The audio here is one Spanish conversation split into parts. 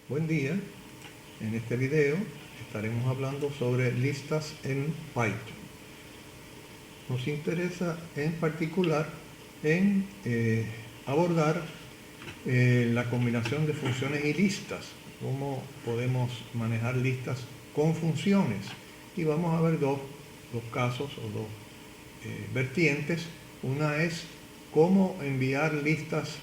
Buen día. En este video estaremos hablando sobre listas en Python. Nos interesa en particular en abordar la combinación de funciones y listas, cómo podemos manejar listas con funciones. Y vamos a ver dos casos o dos vertientes. Una es cómo enviar listas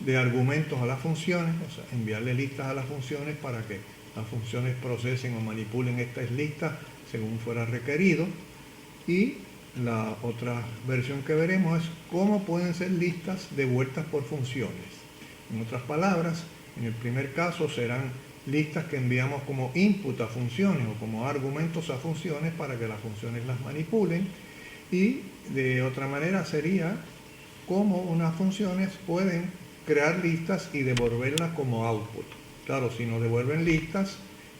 de argumentos a las funciones, o sea, enviarle listas a las funciones para que las funciones procesen o manipulen estas listas según fuera requerido. Y la otra versión que veremos es cómo pueden ser listas devueltas por funciones. En otras palabras, en el primer caso serán listas que enviamos como input a funciones o como argumentos a funciones para que las funciones las manipulen. Y de otra manera sería cómo unas funciones pueden crear listas y devolverlas como output. Claro, si nos devuelven listas,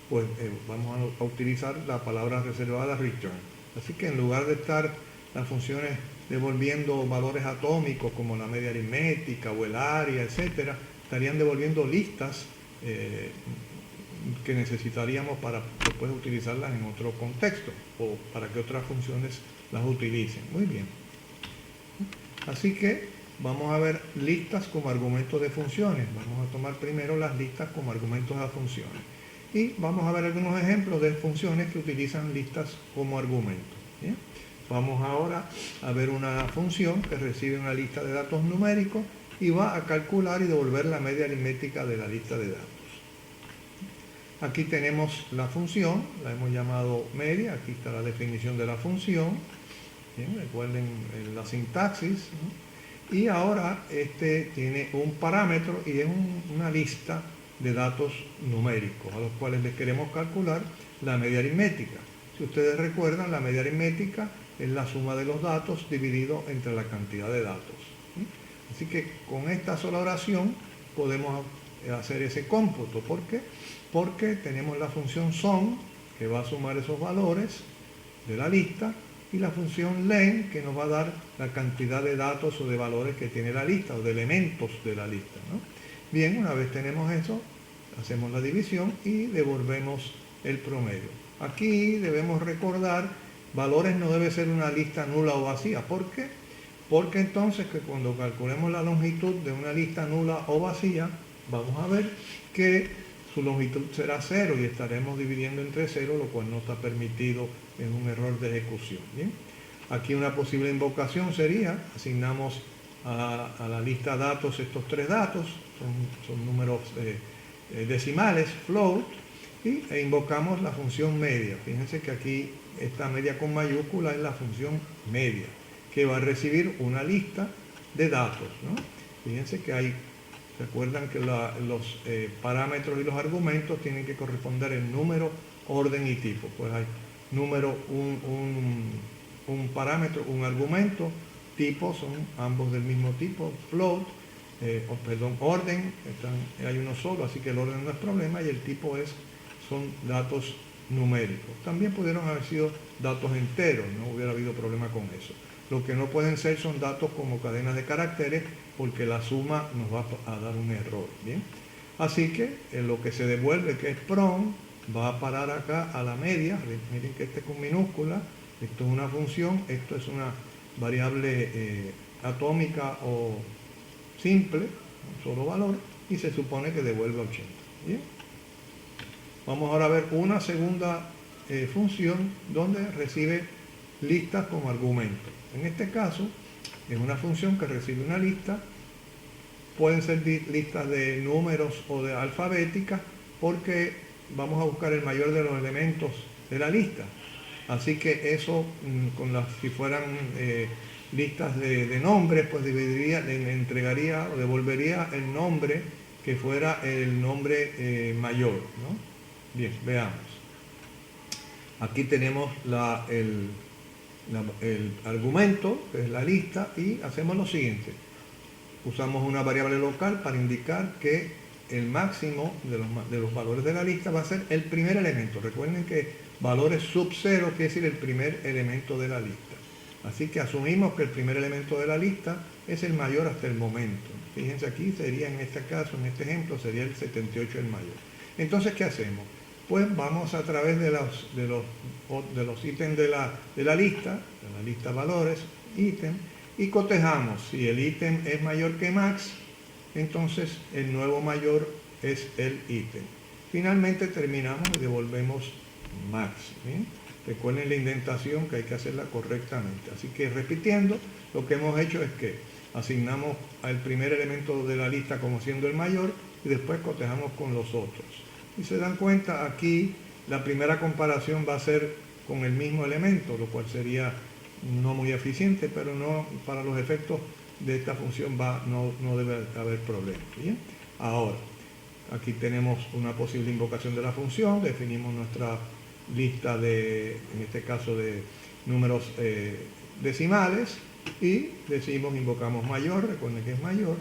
pues vamos a utilizar la palabra reservada return. Así que en lugar de estar las funciones devolviendo valores atómicos como la media aritmética o el área, etcétera, estarían devolviendo listas que necesitaríamos para después utilizarlas en otro contexto o para que otras funciones las utilicen. Muy bien. Así que vamos a ver listas como argumentos de funciones. Vamos a tomar primero las listas como argumentos a funciones. Y vamos a ver algunos ejemplos de funciones que utilizan listas como argumentos. ¿Bien? Vamos ahora a ver una función que recibe una lista de datos numéricos y va a calcular y devolver la media aritmética de la lista de datos. Aquí tenemos la función, la hemos llamado media, aquí está la definición de la función. Bien, recuerden la sintaxis, ¿no? Y ahora este tiene un parámetro y es una lista de datos numéricos a los cuales les queremos calcular la media aritmética. Si ustedes recuerdan, la media aritmética es la suma de los datos dividido entre la cantidad de datos. Así que con esta sola oración podemos hacer ese cómputo. ¿Por qué? Porque tenemos la función sum que va a sumar esos valores de la lista y la función len que nos va a dar la cantidad de datos o de valores que tiene la lista o de elementos de la lista, ¿no? Bien, una vez tenemos eso, hacemos la división y devolvemos el promedio. Aquí debemos recordar, valores no debe ser una lista nula o vacía. ¿Por qué? Porque entonces que cuando calculemos la longitud de una lista nula o vacía, vamos a ver que su longitud será 0 y estaremos dividiendo entre 0, lo cual no está permitido, en un error de ejecución. ¿Bien? Aquí una posible invocación sería, asignamos a la lista datos estos tres datos, son números decimales, float, e invocamos la función media. Fíjense que aquí esta media con mayúscula es la función media, que va a recibir una lista de datos, ¿no? Fíjense que hay, recuerdan que los parámetros y los argumentos tienen que corresponder en número, orden y tipo. Pues hay número, un parámetro, un argumento, tipo, son ambos del mismo tipo, float, orden, hay uno solo, así que el orden no es problema, y el tipo son datos numéricos. También pudieron haber sido datos enteros, no hubiera habido problema con eso. Lo que no pueden ser son datos como cadenas de caracteres, porque la suma nos va a dar un error. ¿Bien? Así que lo que se devuelve, que es prom, va a parar acá a la media. Miren que este es con minúscula, esto es una función, esto es una variable atómica o simple, un solo valor, y se supone que devuelve 80. ¿Bien? Vamos ahora a ver una segunda función donde recibe listas como argumento. En este caso es una función que recibe una lista, pueden ser listas de números o de alfabéticas, porque vamos a buscar el mayor de los elementos de la lista. Así que eso, si fueran listas de nombres, pues le entregaría o devolvería el nombre que fuera el nombre mayor, ¿no? Bien, veamos. Aquí tenemos el argumento, que es la lista, y hacemos lo siguiente. Usamos una variable local para indicar que el máximo de los valores de la lista va a ser el primer elemento. Recuerden que valores sub 0 quiere decir el primer elemento de la lista. Así que asumimos que el primer elemento de la lista es el mayor hasta el momento. Fíjense aquí, sería en este caso, en este ejemplo, sería el 78 el mayor. Entonces, ¿qué hacemos? Pues vamos a través de los ítems de la lista valores, ítem, y cotejamos. Si el ítem es mayor que max, entonces el nuevo mayor es el ítem. Finalmente terminamos y devolvemos max. ¿Bien? Recuerden la indentación que hay que hacerla correctamente. Así que repitiendo, lo que hemos hecho es que asignamos al primer elemento de la lista como siendo el mayor y después cotejamos con los otros. Y se dan cuenta, aquí la primera comparación va a ser con el mismo elemento, lo cual sería no muy eficiente, pero no para los efectos de esta función no debe haber problema. ¿Bien? Ahora, aquí tenemos una posible invocación de la función, definimos nuestra lista en este caso de números decimales, y decimos invocamos mayor, recuerden que es mayor,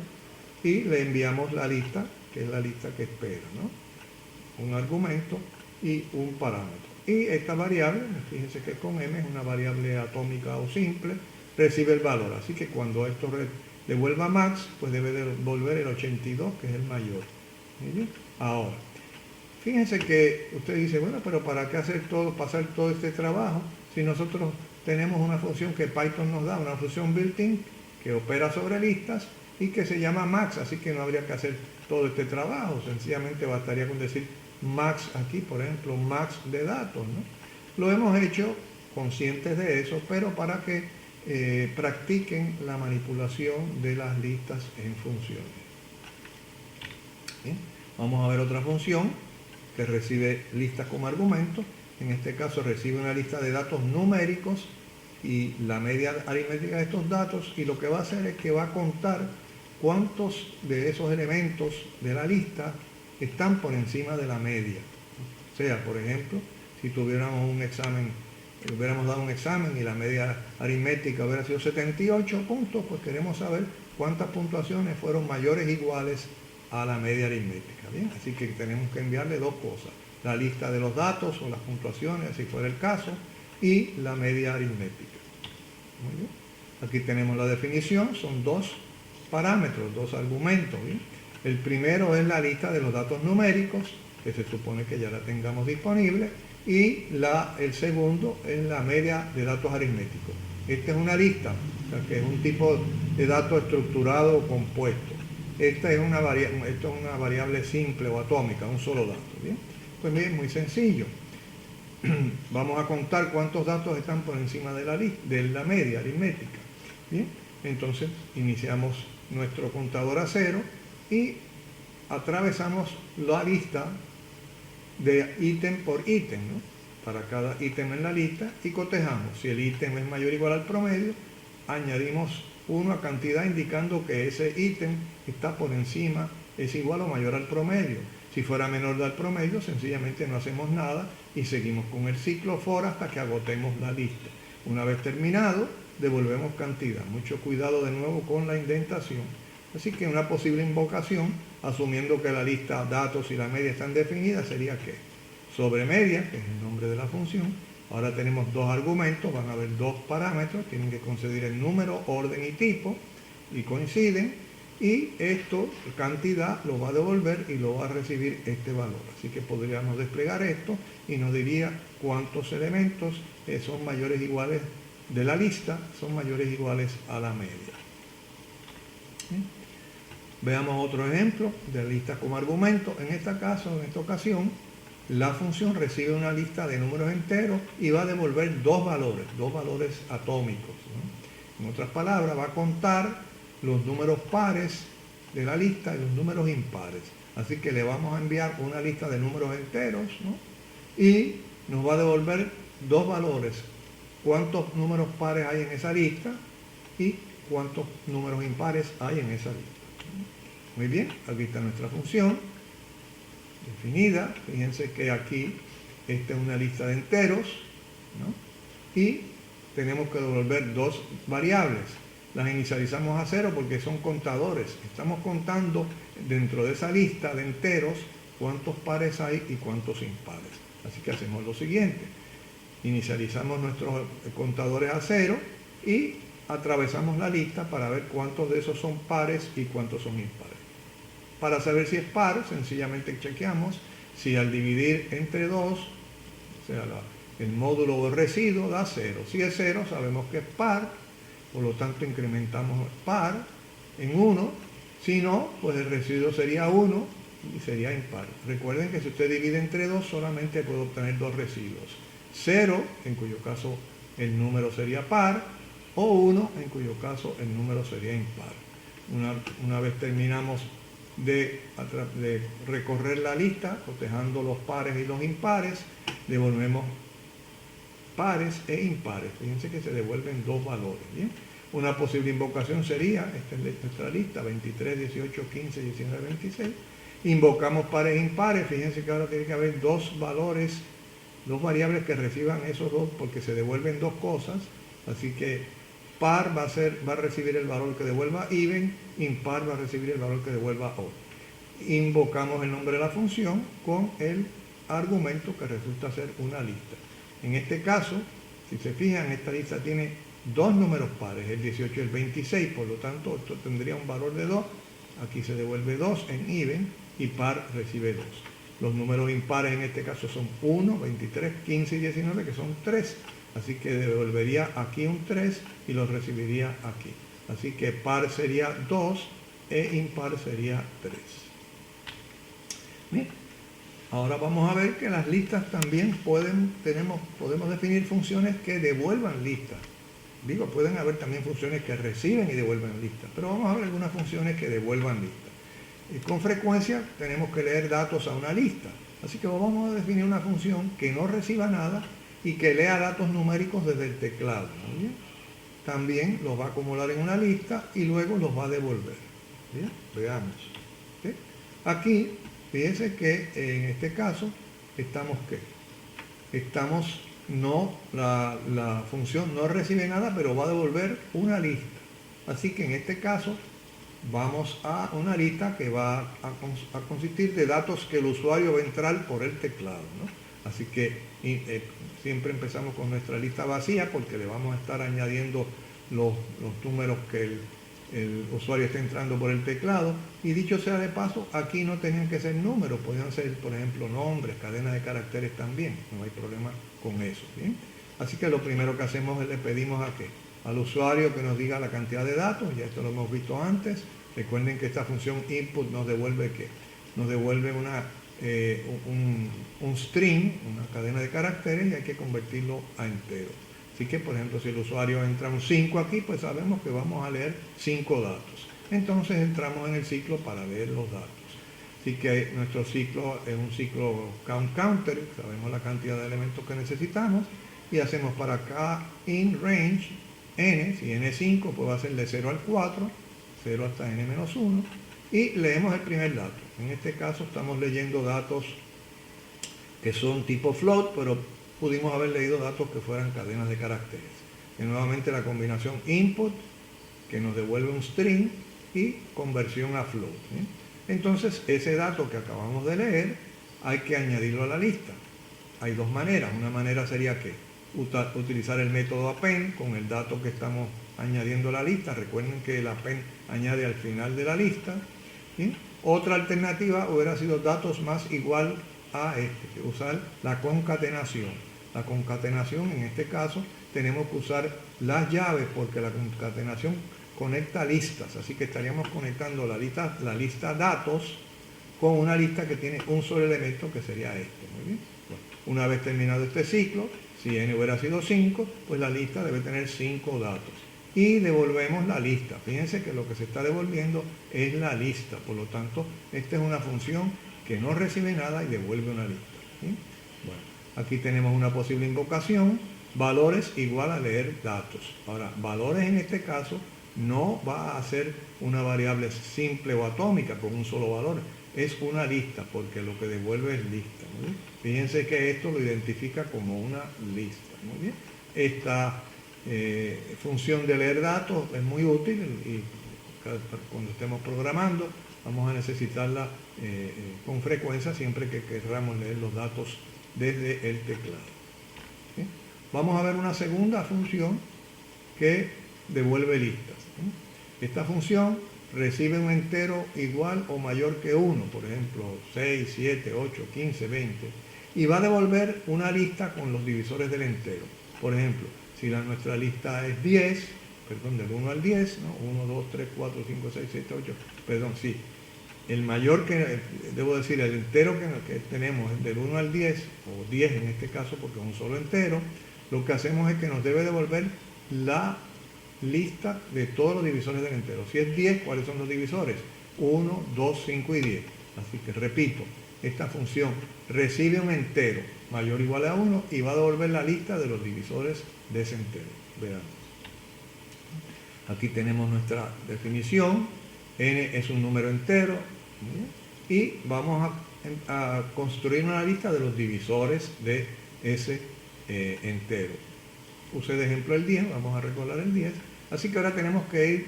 y le enviamos la lista, que es la lista que espera, ¿no? Un argumento y un parámetro. Y esta variable, fíjense que con m es una variable atómica o simple, recibe el valor. Así que cuando esto devuelva max, pues debe devolver el 82, que es el mayor. ¿Sí? Ahora, fíjense que usted dice, bueno, pero ¿para qué pasar todo este trabajo si nosotros tenemos una función que Python nos da, una función built-in que opera sobre listas y que se llama max, así que no habría que hacer todo este trabajo, sencillamente bastaría con decir max aquí, por ejemplo, max de datos, ¿no? Lo hemos hecho conscientes de eso, pero para que practiquen la manipulación de las listas en funciones. ¿Bien? Vamos a ver otra función que recibe listas como argumento. En este caso recibe una lista de datos numéricos y la media aritmética de estos datos, y lo que va a hacer es que va a contar cuántos de esos elementos de la lista están por encima de la media. O sea, por ejemplo, si tuviéramos un examen, hubiéramos dado un examen y la media aritmética hubiera sido 78 puntos, pues queremos saber cuántas puntuaciones fueron mayores o iguales a la media aritmética. ¿Bien? Así que tenemos que enviarle dos cosas: la lista de los datos o las puntuaciones, si fuera el caso, y la media aritmética. Muy bien. Aquí tenemos la definición, son dos parámetros, dos argumentos. ¿Bien? El primero es la lista de los datos numéricos, que se supone que ya la tengamos disponible, y el segundo es la media de datos aritméticos. Esta es una lista, o sea, que es un tipo de dato estructurado o compuesto. Esto es una variable simple o atómica, un solo dato. ¿Bien? Pues bien, muy sencillo. Vamos a contar cuántos datos están por encima de la media aritmética. ¿Bien? Entonces iniciamos nuestro contador a cero y atravesamos la lista de ítem por ítem, ¿no? Para cada ítem en la lista, y cotejamos. Si el ítem es mayor o igual al promedio, añadimos 1 a cantidad indicando que ese ítem está por encima, es igual o mayor al promedio. Si fuera menor del promedio, sencillamente no hacemos nada y seguimos con el ciclo for hasta que agotemos la lista. Una vez terminado, devolvemos cantidad. Mucho cuidado de nuevo con la indentación. Así que una posible invocación, asumiendo que la lista datos y la media están definidas, sería que sobre media, que es el nombre de la función, ahora tenemos dos argumentos, van a haber dos parámetros, tienen que conceder el número, orden y tipo, y coinciden, y esto, cantidad, lo va a devolver y lo va a recibir este valor. Así que podríamos desplegar esto y nos diría cuántos elementos son mayores o iguales de la lista, son mayores o iguales a la media. ¿Sí? Veamos otro ejemplo de listas como argumento. En esta ocasión, la función recibe una lista de números enteros y va a devolver dos valores atómicos, ¿no? En otras palabras, va a contar los números pares de la lista y los números impares. Así que le vamos a enviar una lista de números enteros, ¿no? Y nos va a devolver dos valores: cuántos números pares hay en esa lista y cuántos números impares hay en esa lista. Muy bien, aquí está nuestra función definida. Fíjense que aquí esta es una lista de enteros, ¿no? Y tenemos que devolver dos variables. Las inicializamos a 0 porque son contadores. Estamos contando dentro de esa lista de enteros cuántos pares hay y cuántos impares. Así que hacemos lo siguiente: inicializamos nuestros contadores a 0 y atravesamos la lista para ver cuántos de esos son pares y cuántos son impares. Para saber si es par, sencillamente chequeamos Si al dividir entre 2, o sea, el módulo o el residuo da 0. Si es 0, sabemos que es par, por lo tanto incrementamos par en 1. Si no, pues el residuo sería 1 y sería impar. Recuerden que si usted divide entre 2, solamente puede obtener dos residuos. 0, en cuyo caso el número sería par, o 1, en cuyo caso el número sería impar. Una vez terminamos de recorrer la lista, cotejando los pares y los impares, devolvemos pares e impares. Fíjense que se devuelven dos valores. ¿Bien? Una posible invocación sería, esta es nuestra lista, 23, 18, 15, 19, 26. Invocamos pares e impares. Fíjense que ahora tiene que haber dos valores, dos variables que reciban esos dos, porque se devuelven dos cosas. Así que par va a recibir el valor que devuelva even, impar va a recibir el valor que devuelva odd. Invocamos el nombre de la función con el argumento que resulta ser una lista. En este caso, si se fijan, esta lista tiene dos números pares, el 18 y el 26, por lo tanto esto tendría un valor de 2, aquí se devuelve 2 en even y par recibe 2. Los números impares en este caso son 1, 23, 15 y 19, que son 3, así que devolvería aquí un 3 y lo recibiría aquí. Así que par sería 2 e impar sería 3. Bien. Ahora vamos a ver que las listas también podemos definir funciones que devuelvan listas. Digo, pueden haber también funciones que reciben y devuelven listas, pero vamos a ver algunas funciones que devuelvan listas. Y con frecuencia tenemos que leer datos a una lista, así que vamos a definir una función que no reciba nada y que lea datos numéricos desde el teclado. ¿Bien? También los va a acumular en una lista y luego los va a devolver. ¿Bien? Veamos. ¿Sí? Aquí, fíjense que en este caso estamos la función no recibe nada, pero va a devolver una lista. Así que en este caso vamos a una lista que va a consistir de datos que el usuario va a entrar por el teclado, ¿no? Así que siempre empezamos con nuestra lista vacía porque le vamos a estar añadiendo los números que el usuario está entrando por el teclado. Y dicho sea de paso, aquí no tenían que ser números, podían ser, por ejemplo, nombres, cadenas de caracteres también, no hay problema con eso. ¿Bien? Así que lo primero que hacemos es le pedimos al usuario que nos diga la cantidad de datos, ya esto lo hemos visto antes. Recuerden que esta función input nos devuelve ¿qué? Nos devuelve un string, una cadena de caracteres, y hay que convertirlo a entero. Así que, por ejemplo, si el usuario entra un 5 aquí, pues sabemos que vamos a leer 5 datos. Entonces entramos en el ciclo para leer los datos. Así que nuestro ciclo es un ciclo count counter, sabemos la cantidad de elementos que necesitamos, y hacemos para acá in range n, si n es 5, pues va a ser de 0 al 4, 0 hasta n-1, y leemos el primer dato. En este caso estamos leyendo datos que son tipo float, pero pudimos haber leído datos que fueran cadenas de caracteres. Y nuevamente la combinación input, que nos devuelve un string, y conversión a float. Entonces, ese dato que acabamos de leer, hay que añadirlo a la lista. Hay dos maneras. Una manera sería que utilizar el método append con el dato que estamos añadiendo a la lista. Recuerden que el append añade al final de la lista. ¿Sí? Otra alternativa hubiera sido datos más igual a usar la concatenación. La concatenación, en este caso, tenemos que usar las llaves porque la concatenación conecta listas, así que estaríamos conectando la lista datos con una lista que tiene un solo elemento, que sería este. Muy bien. Bueno, una vez terminado este ciclo, si n hubiera sido 5, pues la lista debe tener 5 datos. Y devolvemos la lista. Fíjense que lo que se está devolviendo es la lista, por lo tanto, esta es una función que no recibe nada y devuelve una lista. ¿Sí? Bueno, aquí tenemos una posible invocación, valores igual a leer datos. Ahora, valores en este caso no va a ser una variable simple o atómica con un solo valor, es una lista, porque lo que devuelve es lista. ¿Muy bien? Fíjense que esto lo identifica como una lista. Muy bien. Esta función de leer datos es muy útil y cuando estemos programando vamos a necesitarla con frecuencia siempre que queramos leer los datos desde el teclado. ¿Sí? Vamos a ver una segunda función que devuelve listas. Esta función recibe un entero igual o mayor que 1, por ejemplo, 6, 7, 8, 15, 20, y va a devolver una lista con los divisores del entero. Por ejemplo, si nuestra lista es 10, perdón, del 1 al 10, ¿no? 1, 2, 3, 4, 5, 6, 7, 8, perdón, sí. El mayor que, debo decir, el entero que tenemos es del 1 al 10, o 10 en este caso porque es un solo entero. Lo que hacemos es que nos debe devolver la lista de todos los divisores del entero. Si es 10, ¿cuáles son los divisores? 1, 2, 5 y 10. Así que repito, esta función recibe un entero mayor o igual a 1 y va a devolver la lista de los divisores de ese entero. Veamos. Aquí tenemos nuestra definición. N es un número entero. Y vamos a construir una lista de los divisores de ese entero. Puse de ejemplo el 10, vamos a recordar el 10. Así que ahora tenemos que ir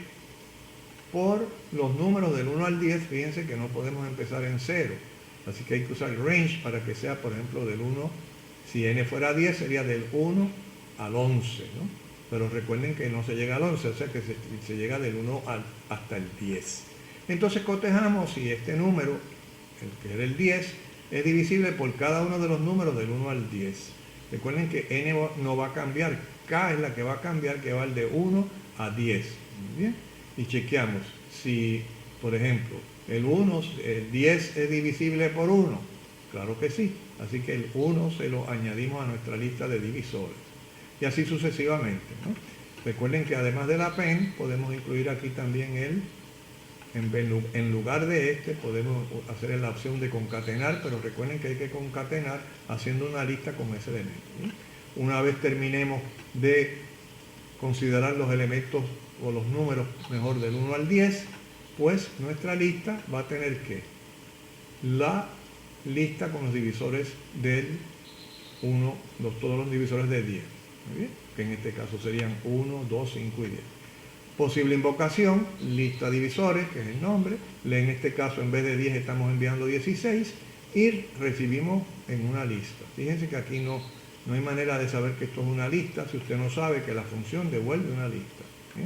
por los números del 1 al 10. Fíjense que no podemos empezar en 0. Así que hay que usar range para que sea, por ejemplo, del 1. Si n fuera 10, sería del 1 al 11, ¿no? Pero recuerden que no se llega al 11, o sea que se llega del 1 hasta el 10. Entonces cotejamos si este número, el que era el 10, es divisible por cada uno de los números del 1 al 10. Recuerden que n no va a cambiar, k es la que va a cambiar, que va de 1 a 10. Muy bien. Y chequeamos si, por ejemplo, el 10 es divisible por 1. Claro que sí. Así que el 1 se lo añadimos a nuestra lista de divisores. Y así sucesivamente, ¿no? Recuerden que además de la pen, podemos incluir aquí también en lugar de este, podemos hacer la opción de concatenar, pero recuerden que hay que concatenar haciendo una lista con ese elemento, ¿no? Una vez terminemos de considerar los elementos o los números, mejor del 1 al 10, pues nuestra lista va a tener que la lista con los divisores del 1, todos los divisores de 10, ¿muy bien? Que en este caso serían 1, 2, 5 y 10. Posible invocación, lista divisores, que es el nombre. En este caso, en vez de 10, estamos enviando 16 y recibimos en una lista. Fíjense que aquí no hay manera de saber que esto es una lista si usted no sabe que la función devuelve una lista. ¿Sí?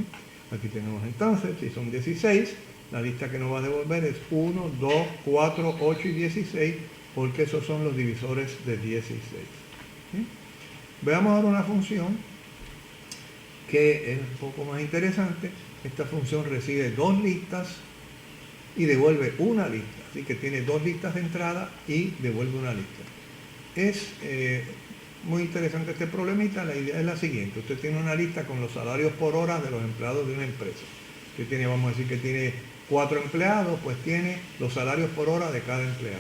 Aquí tenemos entonces, si son 16, la lista que nos va a devolver es 1, 2, 4, 8 y 16, porque esos son los divisores de 16. ¿Sí? Veamos ahora una función que es un poco más interesante. Esta función recibe dos listas y devuelve una lista. Así que tiene dos listas de entrada y devuelve una lista. Es muy interesante este problemita. La idea es la siguiente. Usted tiene una lista con los salarios por hora de los empleados de una empresa. Usted tiene, vamos a decir que tiene 4 empleados, pues tiene los salarios por hora de cada empleado.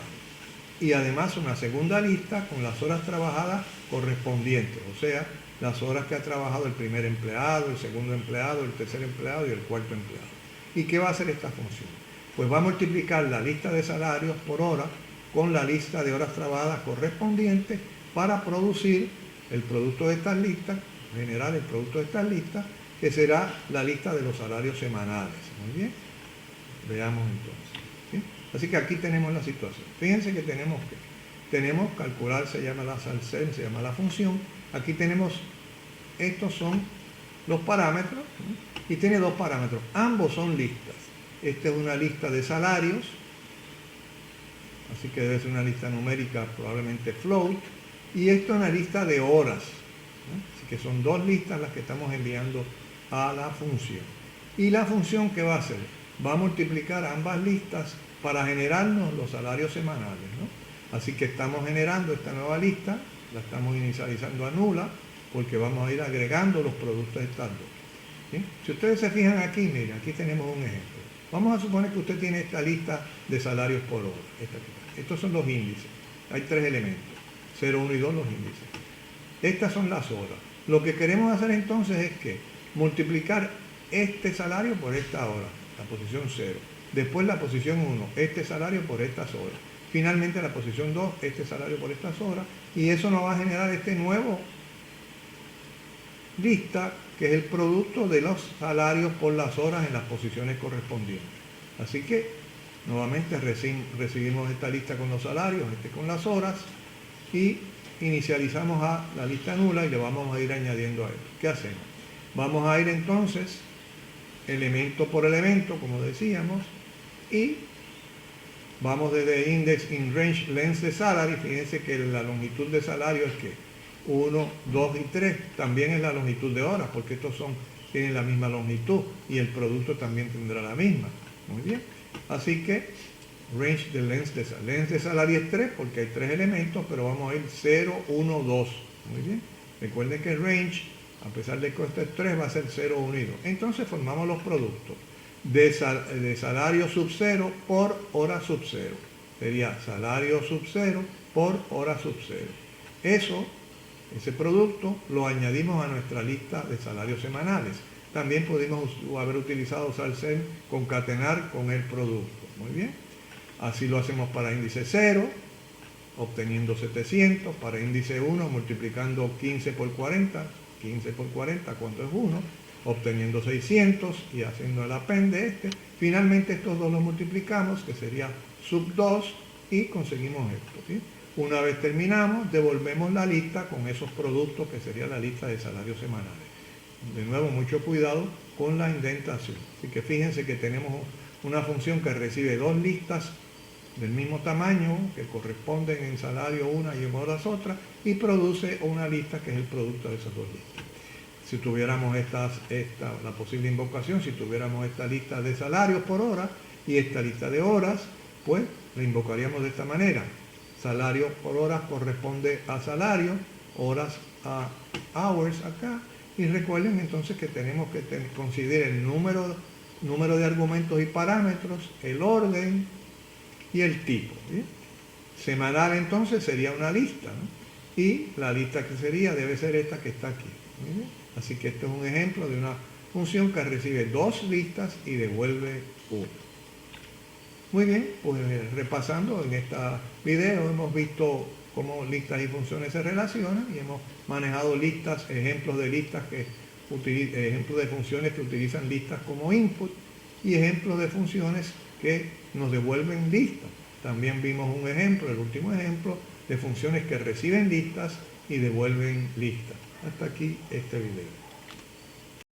Y además una segunda lista con las horas trabajadas correspondientes, o sea, las horas que ha trabajado el primer empleado, el segundo empleado, el tercer empleado y el cuarto empleado. ¿Y qué va a hacer esta función? Pues va a multiplicar la lista de salarios por hora con la lista de horas trabajadas correspondientes para producir el producto de estas listas, generar el producto de estas listas, que será la lista de los salarios semanales. Muy bien. Veamos entonces. ¿Sí? Así que aquí tenemos la situación. Fíjense que tenemos calcular, se llama la salcem, se llama la función. Aquí tenemos, estos son los parámetros, ¿no? Y tiene dos parámetros. Ambos son listas. Esta es una lista de salarios, así que debe ser una lista numérica, probablemente float. Y esto es una lista de horas, ¿no? Así que son dos listas las que estamos enviando a la función. Y la función, ¿qué va a hacer? Va a multiplicar ambas listas para generarnos los salarios semanales, ¿no? Así que estamos generando esta nueva lista, la estamos inicializando a nula, porque vamos a ir agregando los productos de estas dos. ¿Sí? Si ustedes se fijan aquí, miren, aquí tenemos un ejemplo. Vamos a suponer que usted tiene esta lista de salarios por hora. Estos son los índices. Hay 3 elementos, 0, 1 y 2 los índices. Estas son las horas. Lo que queremos hacer entonces es que multiplicar este salario por esta hora, la posición 0. Después la posición 1, este salario por estas horas. Finalmente la posición 2, este salario por estas horas. Y eso nos va a generar este nuevo lista, que es el producto de los salarios por las horas en las posiciones correspondientes. Así que, nuevamente recibimos esta lista con los salarios, con las horas, y inicializamos a la lista nula y le vamos a ir añadiendo a esto. ¿Qué hacemos? Vamos a ir entonces elemento por elemento, como decíamos, y vamos desde index in range length de salary. Fíjense que la longitud de salario es que 1, 2 y 3, también es la longitud de horas, porque estos tienen la misma longitud y el producto también tendrá la misma. Muy bien, así que range de length de salary. Length de salary es 3 porque hay 3 elementos, pero vamos a ir 0, 1, 2. Muy bien, recuerden que el range, a pesar de que este es 3, va a ser 0, 1 y 2. Entonces formamos los productos de salario sub 0 por hora sub 0. Sería salario sub 0 por hora sub 0. Ese producto lo añadimos a nuestra lista de salarios semanales. También pudimos haber utilizado salcel concatenar con el producto. Muy bien. Así lo hacemos para índice 0, obteniendo 700. Para índice 1, multiplicando 15 por 40. 15 por 40, ¿cuánto es 1? Obteniendo 600 y haciendo el append de este. Finalmente estos dos los multiplicamos, que sería sub 2, y conseguimos esto. ¿Sí? Una vez terminamos, devolvemos la lista con esos productos, que sería la lista de salarios semanales. De nuevo, mucho cuidado con la indentación. Así que fíjense que tenemos una función que recibe dos listas del mismo tamaño, que corresponden en salario una y en horas otra, y produce una lista que es el producto de esas dos listas. Si tuviéramos la posible invocación, si tuviéramos esta lista de salarios por hora y esta lista de horas, pues la invocaríamos de esta manera. Salario por horas corresponde a salario, horas a hours acá, y recuerden entonces que tenemos que considerar el número de argumentos y parámetros, el orden y el tipo. ¿Sí? Semanal entonces sería una lista, ¿no? Y la lista que sería debe ser esta que está aquí. ¿Sí? Así que este es un ejemplo de una función que recibe dos listas y devuelve una. Muy bien, pues repasando en este video hemos visto cómo listas y funciones se relacionan y hemos manejado listas, ejemplos de listas ejemplos de funciones que utilizan listas como input y ejemplos de funciones que nos devuelven listas. También vimos un ejemplo, el último ejemplo, de funciones que reciben listas y devuelven listas. Hasta aquí este video.